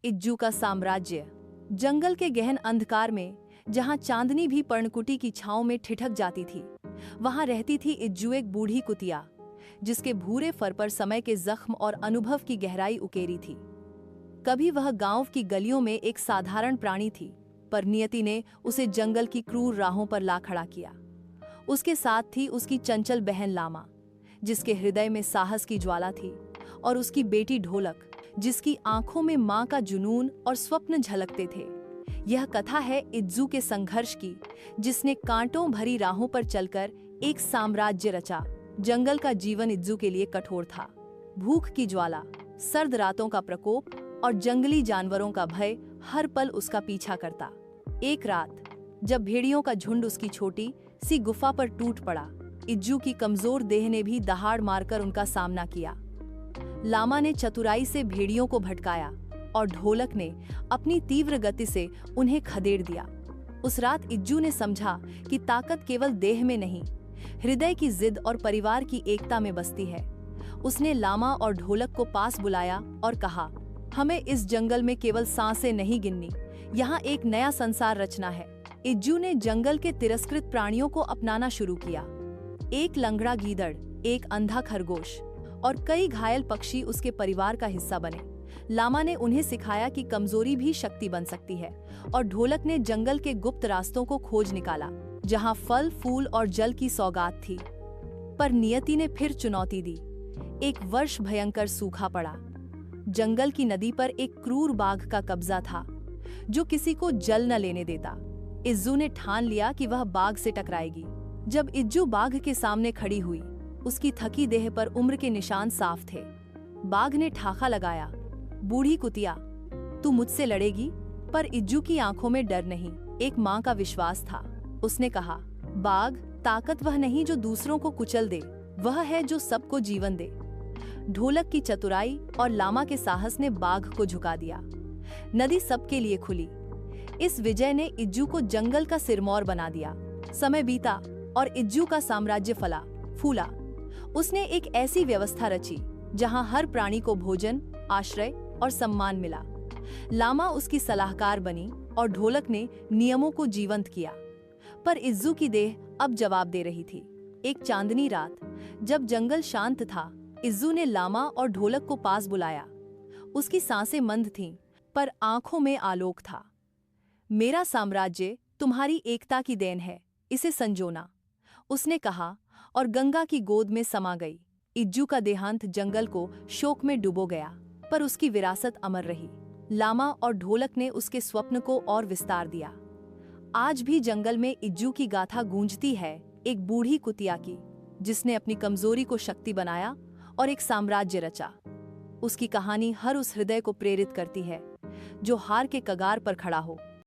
इज्जू का साम्राज्य। जंगल के गहन अंधकार में, जहां चांदनी भी पर्णकुटी की छांव में ठिठक जाती थी, वहां रहती थी इज्जू, एक बूढ़ी कुतिया जिसके भूरे फर पर समय के जख्म और अनुभव की गहराई उकेरी थी। कभी वह गांव की गलियों में एक साधारण प्राणी थी, पर नियति ने उसे जंगल की क्रूर राहों पर ला खड़ा किया। उसके साथ थी उसकी चंचल बहन लामा, जिसके हृदय में साहस की ज्वाला थी, और उसकी बेटी ढोलक, जिसकी आंखों में मां का जुनून और स्वप्न झलकते थे। यह कथा है इज्जू के संघर्ष की, जिसने कांटों भरी राहों पर चलकर एक साम्राज्य रचा। जंगल का जीवन इज्जू के लिए कठोर था। भूख की ज्वाला, सर्द रातों का प्रकोप और जंगली जानवरों का भय हर पल उसका पीछा करता। एक रात जब भेड़ियों का झुंड उसकी छोटी सी गुफा पर टूट पड़ा, इज्जू की कमजोर देह ने भी दहाड़ मारकर उनका सामना किया। लामा ने चतुराई से भेड़ियों को भटकाया और ढोलक ने अपनी तीव्र गति से उन्हें खदेड़ दिया। उस रात इज्जू ने समझा कि ताकत केवल देह में नहीं, हृदय की जिद और परिवार की एकता में बसती है। उसने लामा और ढोलक को पास बुलाया और कहा, हमें इस जंगल में केवल सांसें नहीं गिननी, यहाँ एक नया संसार रचना है। इज्जू ने जंगल के तिरस्कृत प्राणियों को अपनाना शुरू किया। एक लंगड़ा गीदड़, एक अंधा खरगोश और कई घायल पक्षी उसके परिवार का हिस्सा बने। लामा ने उन्हें सिखाया कि कमजोरी भी शक्ति बन सकती है, और ढोलक ने जंगल के गुप्त रास्तों को खोज निकाला, जहां फल, फूल और जल की सौगात थी। पर नियति ने फिर चुनौती दी। एक वर्ष भयंकर सूखा पड़ा। जंगल की नदी पर एक क्रूर बाघ का कब्जा था, जो किसी को जल न लेने देता। इज्जू ने ठान लिया कि वह बाघ से टकराएगी। जब इज्जू बाघ के सामने खड़ी हुई, उसकी थकी देह पर उम्र के निशान साफ थे। बाघ ने ठाखा लगाया, बूढ़ी कुतिया, तू मुझसे लड़ेगी? पर इज्जू की आंखों में डर नहीं, एक मां का विश्वास था। उसने कहा, बाघ, ताकत वह नहीं जो दूसरों को कुचल दे, वह है जो सबको जीवन दे। ढोलक की चतुराई और लामा के साहस ने बाघ को झुका दिया। नदी सबके लिए खुली। इस विजय ने इज्जू को जंगल का सिरमौर बना दिया। समय बीता और इज्जू का साम्राज्य फला फूला। उसने एक ऐसी व्यवस्था रची जहां हर प्राणी को भोजन, आश्रय और सम्मान मिला। लामा उसकी सलाहकार बनी और ढोलक ने नियमों को जीवंत किया। पर इज्जू की देह अब जवाब दे रही थी। एक चांदनी रात, जब जंगल शांत था, इज्जू ने लामा और ढोलक को पास बुलाया। उसकी सांसें मंद थीं, पर आंखों में आलोक था। मेरा साम्राज्य तुम्हारी एकता की देन है, इसे संजोना, उसने कहा, और गंगा की गोद में समा गई। इज्जू का देहांत जंगल को शोक में डुबो गया, पर उसकी विरासत अमर रही। लामा और ढोलक ने उसके स्वप्न को और विस्तार दिया। आज भी जंगल में इज्जू की गाथा गूंजती है, एक बूढ़ी कुतिया की, जिसने अपनी कमजोरी को शक्ति बनाया और एक साम्राज्य रचा। उसकी कहानी हर उस हृदय को प्रेरित करती है जो हार के कगार पर खड़ा हो।